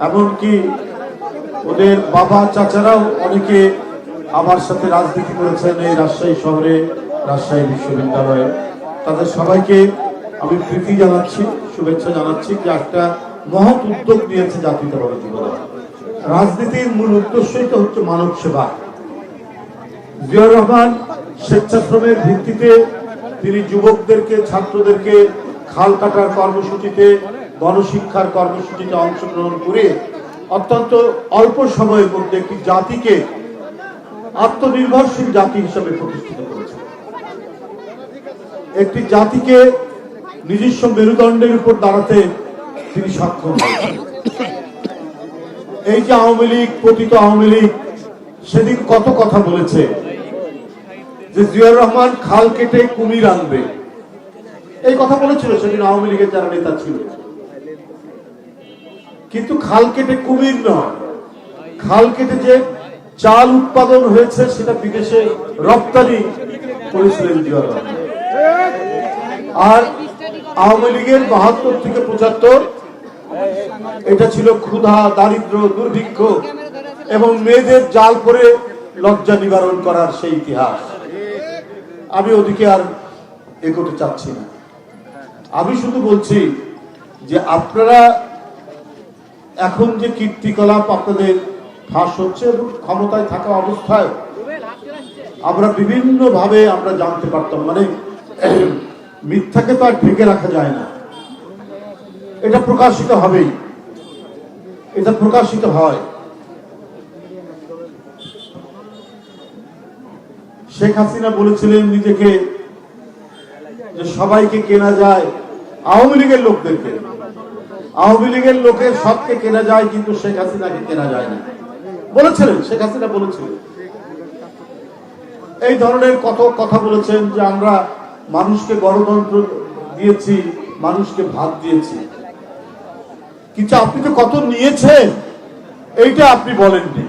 এমনকি ওদের বাবা চাচারাও অনেকে আমার সাথে রাজনীতি করেছেন এই রাজশাহী শহরে, রাজশাহী বিশ্ববিদ্যালয়ে। তাদের সবাইকে আমি প্রীতি জানাচ্ছি, শুভেচ্ছা জানাচ্ছি যে একটা মহৎ উদ্যোগ নিয়েছে জাতীয়তাবাদী যুবদল। রাজনীতির মূল উদ্দেশ্যই তো হচ্ছে মানব সেবা। জিয়াউর রহমান স্বেচ্ছাশ্রমের ভিত্তিতে তিনি যুবকদেরকে, ছাত্রদেরকে খাল কাটার কর্মসূচিতে, গণশিক্ষার কর্মসূচিতে অংশগ্রহণ করে অত্যন্ত অল্প সময়ের মধ্যে একটি জাতিকে আত্মনির্ভরশীল জাতি হিসেবে প্রতিষ্ঠিত করেছে। একটি জাতিকে নিজস্ব মেরুদণ্ডের উপর দাঁড়াতে তিনি সক্ষম হয়েছেন। এই যে আওয়ামী লীগ, পতিত আওয়ামী লীগ সেদিন কত কথা বলেছে যে জিয়াউর রহমান খাল কেটে কুমির আনবে, এই কথা বলেছিল সেদিন আওয়ামী লীগের যারা নেতা ছিল। কিন্তু খাল কেটে কুমির নয়, খাল কেটে যে চাল উৎপাদন হয়েছে সেটা বিদেশে রপ্তানি করেছিলেন জিয়াউর রহমান। আর আওয়ামী লীগের ৭২ থেকে ৭৫ এটা ছিল ক্ষুধা, দারিদ্র, দুর্ভিক্ষ এবং মেয়েদের জাল করে লজ্জা নিবারণ করার সেই ইতিহাস। আমি ওদিকে আর এগোতে চাচ্ছি না। আমি শুধু বলছি যে আপনারা এখন যে কীর্তিকলাপ আপনাদের ফাঁস হচ্ছে এবং ক্ষমতায় থাকা অবস্থায় আমরা বিভিন্ন ভাবে আমরা জানতে পারতাম, মানে মিথ্যাকে তো আর ঢেকে রাখা যায় না, এটা প্রকাশিত হবেই, এটা প্রকাশিত হয়। শেখ হাসিনা বলেছিলেন নিজেকে যে সবাইকে কেনা যায়, আওয়ামী লীগের লোকদেরকে, আওয়ামী লীগের লোকের সবকে কেনা যায় কিন্তু শেখ হাসিনাকে কেনা যায় না, বলেছিলেন, শেখ হাসিনা বলেছিলেন। এই ধরনের কত কথা বলেছেন যে আমরা মানুষকে গণতন্ত্র দিয়েছি, মানুষকে ভাত দিয়েছি, কিন্তু আপনি তো কত নিয়েছেন এইটা আপনি বলেননি।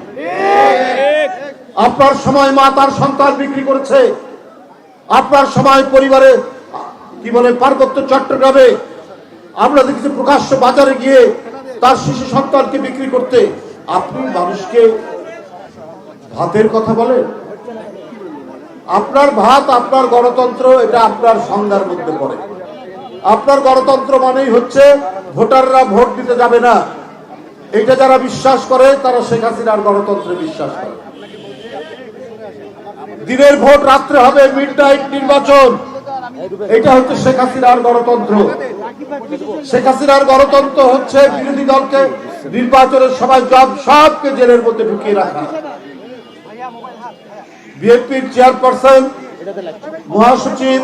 আপনার সময় মা তার সন্তান বিক্রি করেছে, আপনার সময় পরিবারে কি বলে পার্বত্য চট্টগ্রামে আমরা দেখেছি প্রকাশ্য বাজারে গিয়ে তার শিশু সন্তানকে বিক্রি করতে। আপনি মানুষকে ভাতের কথা বলেন? আপনার ভাত, আপনার গণতন্ত্র, এটা আপনার সংজ্ঞার মধ্যে পড়ে। আপনার গণতন্ত্র মানেই হচ্ছে ভোটাররা ভোট দিতে যাবে না, এটা যারা বিশ্বাস করে তারা শেখ হাসিনার গণতন্ত্রে বিশ্বাস করে। দিনের ভোট রাত্রে হবে, মিডনাইট নির্বাচন, এটা হচ্ছে শেখ হাসিনার গণতন্ত্র। শেখ হাসিনার গণতন্ত্র হচ্ছে বিরোধী দলকে নির্বাচনের সময় সবকে জেলের মধ্যে ঢুকিয়ে রাখা। বিএনপির চেয়ারপারসন, মহাসচিব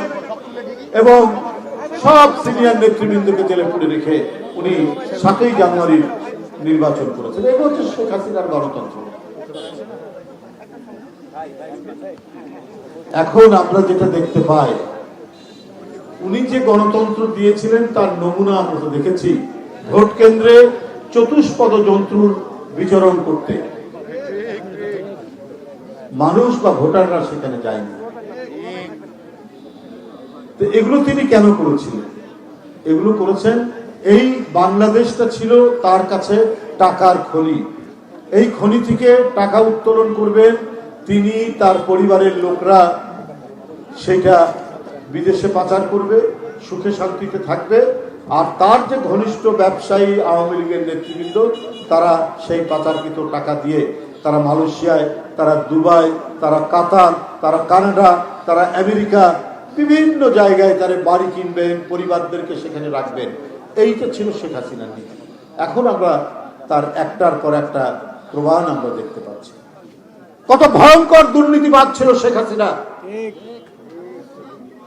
এবং সব সিনিয়র নেতৃবৃন্দকে জেলে পুরে রেখে উনি ৭ই জানুয়ারি নির্বাচন করেছেন। এটা হচ্ছে শেখ হাসিনার গণতন্ত্র। এখন আমরা যেটা দেখতে পাই, উনি যে গণতন্ত্র দিয়েছিলেন তার নমুনা আমরা দেখেছি ভোট কেন্দ্রে চতুষ্পদ জন্তুর বিচরণ করতে। মানুষ বা ভোটাররা সেখানে যায়নি। তো এগুলো তিনি কেন করেছিলেন? এগুলো করেছেন, এই বাংলাদেশটা ছিল তার কাছে টাকার খনি। এই খনি থেকে টাকা উত্তোলন করবেন তিনি, তার পরিবারের লোকরা সেটা বিদেশে পাচার করবে, সুখে শান্তিতে থাকবে। আর তার যে ঘনিষ্ঠ ব্যবসায়ী আওয়ামী লীগের নেতৃবৃন্দ, তারা সেই পাচারকৃত টাকা দিয়ে তারা মালয়েশিয়ায়, তারা দুবাই, তারা কাতার, তারা কানাডা, তারা আমেরিকা, বিভিন্ন জায়গায় তারা বাড়ি কিনবেন, পরিবারদেরকে সেখানে রাখবেন। এইটা ছিল শেখ হাসিনার নীতি। এখন আমরা তার একটার পর একটা প্রমাণ আমরা দেখতে পাচ্ছি। কত ভয়ঙ্কর দুর্নীতিবাদ ছিল শেখ হাসিনা,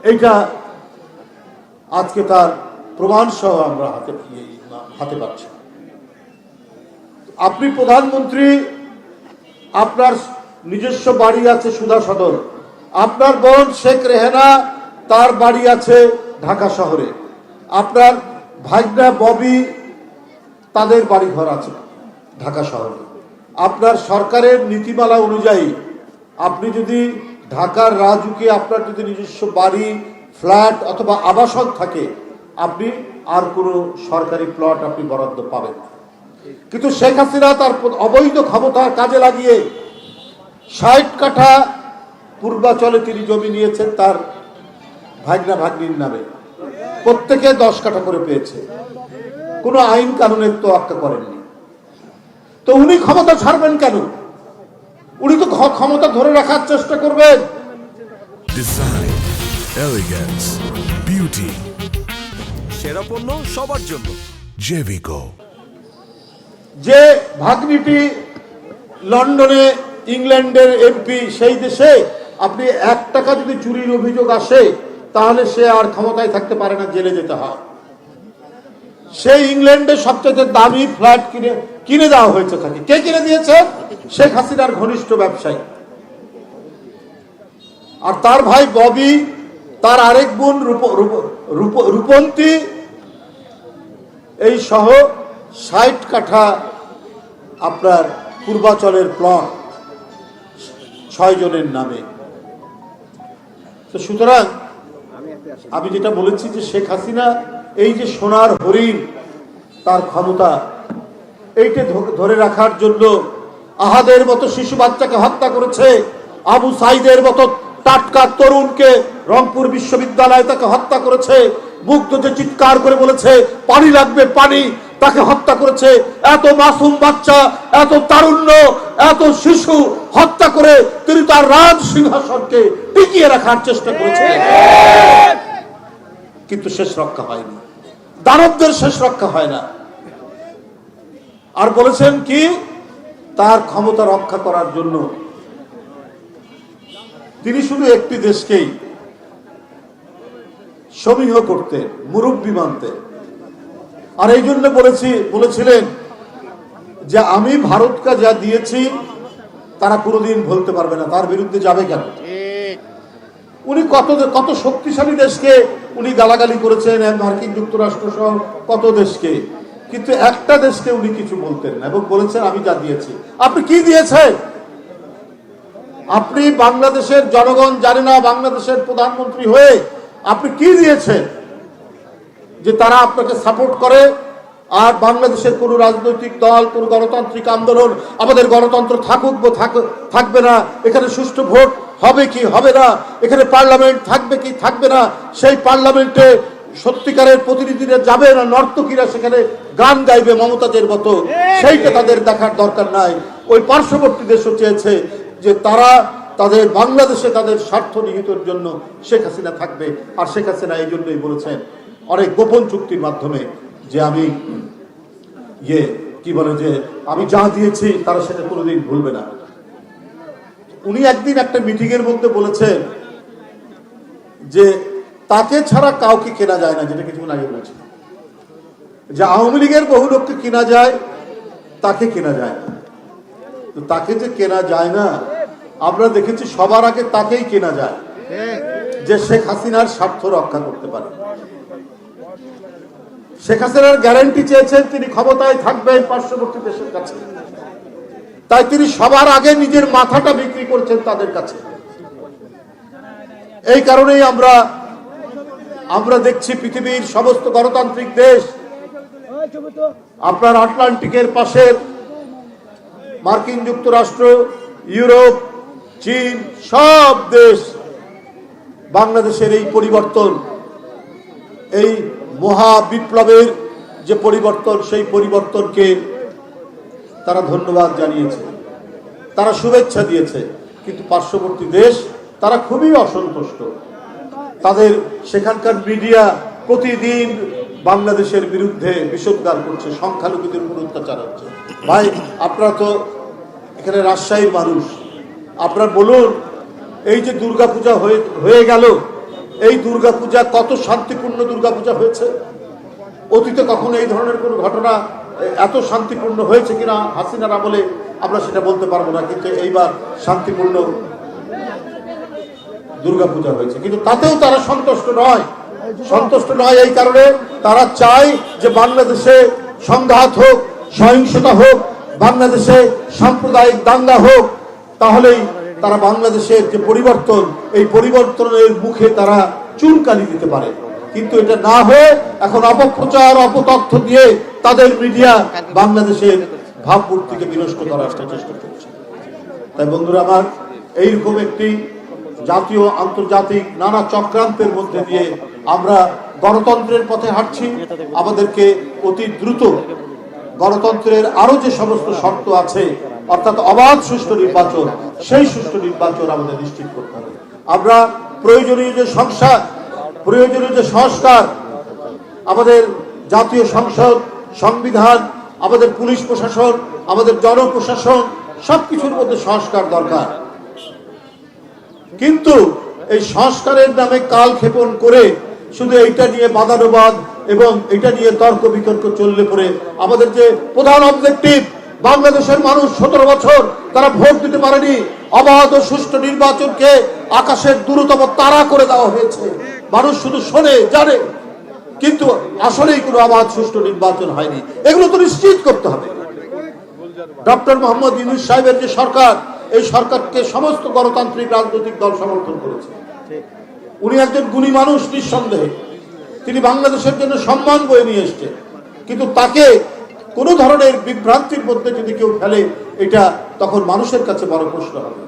এইটা আজকে তার প্রমাণ সহ আমরা হাতে পাচ্ছি। আপনি প্রধানমন্ত্রী, আপনার নিজস্ব বাড়ি আছে সুধা সদর, আপনার বোন শেখ রেহেনা তার বাড়ি আছে ঢাকা শহরে, আপনার ভাইরা ববি তাদের বাড়ি ঘর আছে ঢাকা শহরে। আপনার সরকারের নীতিমালা অনুযায়ী আপনি যদি ঢাকার রাজুকে আপনার যদি নিজস্ব বাড়ি, ফ্ল্যাট অথবা আবাসন থাকে, আপনি আর কোনো সরকারি প্লট আপনি বরাদ্দ পাবেন না। কিন্তু শেখ হাসিনা তার অবৈধ ক্ষমতার কাজে লাগিয়ে ৬০ কাঠা পূর্বাচলে তিনি জমি নিয়েছেন তার ভাগনা ভাগ্নির নামে, প্রত্যেকে 10 কাঠা করে পেয়েছে, কোনো আইন কানুনের তোয়াক্কা করেননি। তো উনি ক্ষমতা ছাড়বেন কেন? উনি তো ক্ষমতা ধরে রাখার চেষ্টা করবেন। ডিজাইন, এলিগেন্স, বিউটি, সেরা পণ্য সবার জন্য জেভিকো। যে ভাগ্নিটি লন্ডনে ইংল্যান্ডের এমপি, সেই দেশে আপনি 1 টাকা যদি চুরির অভিযোগ আসে তাহলে সে আর ক্ষমতায় থাকতে পারে না, জেলে যেতে হয়। সেই ইংল্যান্ডে সবচেয়ে দামি ফ্ল্যাট কিনে দেওয়া হয়েছে তাকে। কে কিনে দিয়েছে? শেখ হাসিনার ঘনিষ্ঠ ব্যবসায়ী। আর তার ভাই ববি, তার আরেক বোন রূপন্তী, এই সহ ৬০ কাঠা আপনার পূর্বাচলের প্লট 6 জনের নামে। তো সুতরাং আমি যেটা বলেছি যে শেখ হাসিনা এই যে সোনার হরিণ, তার ক্ষমতা, এইটা ধরে রাখার জন্য আহাদের মতো শিশু বাচ্চাকে হত্যা করেছে, আবু সাইদের মতো টাটকা তরুণকে রংপুর বিশ্ববিদ্যালয়ে তাকে হত্যা করেছে, মুগ্ধ যে চিৎকার করে বলেছে পানি লাগবে পানি, তাকে হত্যা করেছে। এত মাসুম বাচ্চা, এত তারুণ্য, এত শিশু হত্যা করে তিনি তার রাজ সিংহাসনকে টিকিয়ে রাখার চেষ্টা করেছেন, কিন্তু শেষ রক্ষা হয়নি। দানবদের শেষ রক্ষা হয় না। আর বলেছেন কি, তার ক্ষমতা রক্ষা করার জন্য তিনি শুধু একটি দেশকেই সমীহ করতেন, মুরব্বী মানতেন। আর এই জন্য বলেছিলেন যে আমি ভারতকে যা দিয়েছি তারা কোনোদিন বলতে পারবে না, তার বিরুদ্ধে যাবে কেন? উনি কত শক্তিশালী দেশকে উনি গালাগালি করেছেন, মার্কিন যুক্তরাষ্ট্র সহ কত দেশকে, কিন্তু একটা দেশকে উনি কিছু বলতেন না এবং বলেছেন আমি যা দিয়েছি। আপনি কি দিয়েছেন? আপনি বাংলাদেশের জনগণ জানে না, বাংলাদেশের প্রধানমন্ত্রী হয়ে আপনি কি দিয়েছেন যে তারা আপনাকে সাপোর্ট করে? আর বাংলাদেশের কোন রাজনৈতিক দল, কোন গণতান্ত্রিক আন্দোলন আমাদের গণতন্ত্র থাকুক থাকবে না, এখানে সুষ্ঠু ভোট হবে কি হবে না, এখানে পার্লামেন্ট থাকবে কি থাকবে না, সেই পার্লামেন্টে সত্যিকারের প্রতিনিধিরা যাবে না, নর্তকীরা সেখানে গান গাইবে মমতাজের মতো, সেইটা তাদের দেখার দরকার নাই। ওই পার্শ্ববর্তী দেশও চেয়েছে যে তারা তাদের বাংলাদেশে তাদের স্বার্থ নিহিতের জন্য শেখ হাসিনা থাকবে। আর শেখ হাসিনা এই জন্যই বলেছেন অনেক গোপন চুক্তির মাধ্যমে যে আমি যে আমি যা দিয়েছি তারা সেটা কোনোদিন ভুলবে না। উনি একদিন একটা মিটিং এর মধ্যে বলেছেন যে তাকে ছাড়া কাউকে কেনা যায় না, যেটা কিছুক্ষণ আগে বলছি, যে আওয়ামী লীগের বহু লোককে কেনা যায়, তাকে কেনা যায় না। তো তাকে যে কেনা যায় না, আমরা দেখেছি সবার আগে তাকেই কেনা যায় যে শেখ হাসিনার স্বার্থ রক্ষা করতে পারে। শেখ হাসিনার গ্যারান্টি চেয়েছেন তিনি ক্ষমতায় থাকবেন পার্শ্ববর্তী দেশের কাছে, তাই তিনি সবার আগে নিজের মাথাটা বিক্রি করছেন তাদের কাছে। এই কারণেই আমরা দেখছি পৃথিবীর সমস্ত গণতান্ত্রিক দেশ, আপনার আটলান্টিকের পাশের মার্কিন যুক্তরাষ্ট্র, ইউরোপ, চীন, সব দেশ বাংলাদেশের এই পরিবর্তন, এই মহা বিপ্লবের যে পরিবর্তন, সেই পরিবর্তনকে তারা ধন্যবাদ জানিয়েছে, তারা শুভেচ্ছা দিয়েছে। কিন্তু পার্শ্ববর্তী দেশ তারা খুবই অসন্তুষ্ট। তাদের সেখানকার মিডিয়া প্রতিদিন বাংলাদেশের বিরুদ্ধে বিষোদ্গার করছে, সংখ্যালঘুদের উপর অত্যাচার হচ্ছে। ভাই, আপনারা তো এখানে রাজশাহীর মানুষ, আপনারা বলুন, এই যে দুর্গাপূজা হয়ে গেল, এই দুর্গাপূজা কত শান্তিপূর্ণ দুর্গাপূজা হয়েছে? অতীতে কখনো এই ধরনের কোনো ঘটনা এত শান্তিপূর্ণ হয়েছে কিনা হাসিনার আমলে আমরা সেটা বলতে পারবো না, কিন্তু এইবার শান্তিপূর্ণ দুর্গাপূজা হয়েছে। কিন্তু তাতেও তারা সন্তুষ্ট নয়। এই কারণে তারা চায় যে বাংলাদেশে সংঘাত হোক, সহিংসতা হোক, বাংলাদেশে সাম্প্রদায়িক দাঙ্গা হোক, তাহলেই তারা বাংলাদেশের যে পরিবর্তন, এই পরিবর্তনের মুখে তারা চুনকালি দিতে পারে। কিন্তু এটা না হয়ে এখন অপপ্রচার, অপতথ্য দিয়ে তাদের মিডিয়া বাংলাদেশের ভাবমূর্তিকে বিনষ্ট করার চেষ্টা করছে। তাই বন্ধুরা আমার, এইরকম একটি জাতীয় আন্তর্জাতিক নানা চক্রান্তের মধ্যে দিয়ে আমরা গণতন্ত্রের পথে হাঁটছি। আমাদেরকে অতি দ্রুত গণতন্ত্রের আরো যে সমস্ত শর্ত আছে, অর্থাৎ অবাধ সুষ্ঠু নির্বাচন, সেই সুষ্ঠু নির্বাচন আমাদের নিশ্চিত করতে হবে। আমরা প্রয়োজনীয় যে সংস্কার, আমাদের জাতীয় সংসদ, সংবিধান, আমাদের পুলিশ প্রশাসন, আমাদের জনপ্রশাসন, সবকিছুর মধ্যে সংস্কার দরকার। কিন্তু এই সংস্কারের নামে কালক্ষেপণ করে শুধু এইটা নিয়ে বাদানুবাদ এবং এটা নিয়ে তর্ক বিতর্ক চললে পরে আমাদের যে প্রধান অবজেক্টিভ, বাংলাদেশের মানুষ 17 বছর তারা ভোট দিতে পারেনি, অবাধ ও সুষ্ঠু নির্বাচনকে আকাশের দূরতম তারা করে দেওয়া হয়েছে। মানুষ শুধু শোনে, জানে, কিন্তু আসলেই কোনো অবাধ সুষ্ঠু নির্বাচন হয়নি। এগুলো তো নিশ্চিত করতে হবে। ডক্টর মোহাম্মদ ইউনূস সাহেবের যে সরকার, এই সরকারকে সমস্ত গণতান্ত্রিক রাজনৈতিক দল সমর্থন করেছে। উনি একজন গুণী মানুষ, নিঃসন্দেহে তিনি বাংলাদেশের জন্য সম্মান বয়ে নিয়ে এসছেন, কিন্তু তাকে কোনো ধরনের বিভ্রান্তির মধ্যে যদি কেউ ফেলে, এটা তখন মানুষের কাছে বড় প্রশ্ন হবে।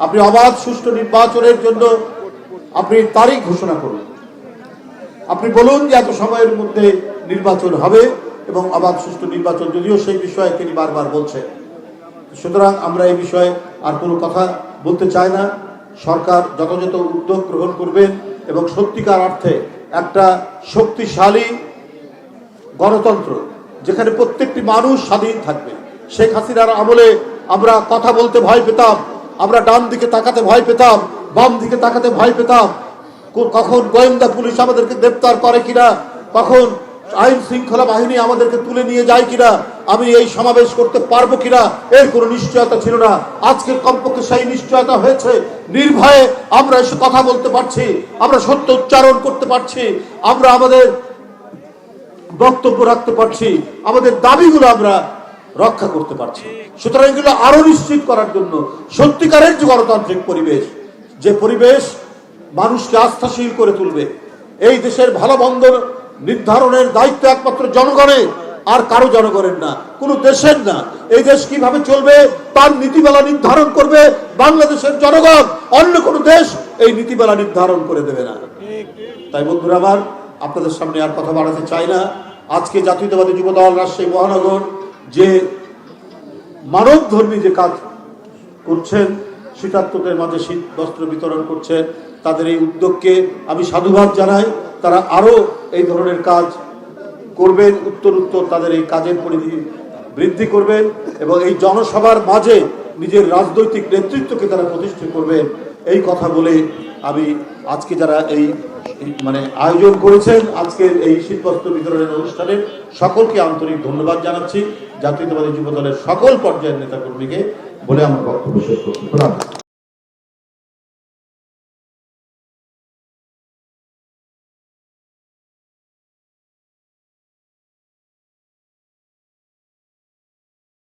আপনি অবাধ সুষ্ঠু নির্বাচনের জন্য আপনি তারিখ ঘোষণা করুন, আপনি বলুন যে এত সময়ের মধ্যে নির্বাচন হবে এবং অবাধ সুষ্ঠু নির্বাচন, যদিও সেই বিষয়ে তিনি বারবার বলছেন। সুতরাং আমরা এই বিষয়ে আর কোনো কথা বলতে চাই না। সরকার যথাযথ উদ্যোগ গ্রহণ করবেন এবং সত্যিকার অর্থে একটা শক্তিশালী গণতন্ত্র, যেখানে প্রত্যেকটি মানুষ স্বাধীন থাকবে। শেখ হাসিনার আমলে আমরা কথা বলতে ভয় পেতাম, আমরা ডান দিকে তাকাতে ভয় পেতাম, বাম দিকে তাকাতে ভয় পেতাম, কখন গোয়েন্দা পুলিশ আমাদেরকে গ্রেপ্তার করে কিনা, কখন আইন শৃঙ্খলা বাহিনী আমাদেরকে তুলে নিয়ে যায় কিনা, আমি এই সমাবেশ করতে পারবো কিনা, এর কোনো নিশ্চয়তা ছিল না। আজকে কমপক্ষে সেই নিশ্চয়তা হয়েছে। নির্ভয়ে আমরা এসে কথা বলতে পারছি, আমরা সত্য উচ্চারণ করতে পারছি, আমরা আমাদের বক্তব্য রাখতে পারছি, আমাদের দাবিগুলো আমরা রক্ষা করতে পারছি। সুতরাং এগুলো আরো নিশ্চিত করার জন্য সত্যিকারের যে গণতান্ত্রিক পরিবেশ, যে পরিবেশ মানুষকে আস্থাশীল করে তুলবে, এই দেশের ভালো মন্দ নির্ধারণের দায়িত্ব একমাত্র জনগণের, আর কারো জনগণের না, কোনো দেশের না। এই দেশ কিভাবে চলবে তার নীতিমালা নির্ধারণ করবে বাংলাদেশের জনগণ, অন্য কোনো দেশ এই নীতিমালা নির্ধারণ করে দেবে না। তাই বন্ধুরা আমার, আপনাদের সামনে আর কথা বাড়াতে চাই না। আজকে জাতীয়তাবাদী যুবদল রাজশাহী মহানগর যে মানবধর্মী যে কাজ করছেন, শীতার্তদের মাঝে শীত বস্ত্র বিতরণ করছেন, তাদের এই উদ্যোগকে আমি সাধুবাদ জানাই। তারা আরো এই ধরনের কাজ করবেন, উত্তর তাদের এই কাজের পরিধি বৃদ্ধি করবেন এবং এই জনসভার মাঝে নিজের রাজনৈতিক নেতৃত্বকে তারা প্রতিষ্ঠা করবেন। এই কথা বলে আমি আজকে যারা এই আয়োজন করেছেন আজকের এই শীতবস্ত্র বিতরণের অনুষ্ঠানে সকলকে আন্তরিক ধন্যবাদ জানাচ্ছি। জাতীয়তাবাদী যুবদলের সকল পর্যায়ের নেতাকর্মীকে বলে আমার বক্তব্য শেষ করছি।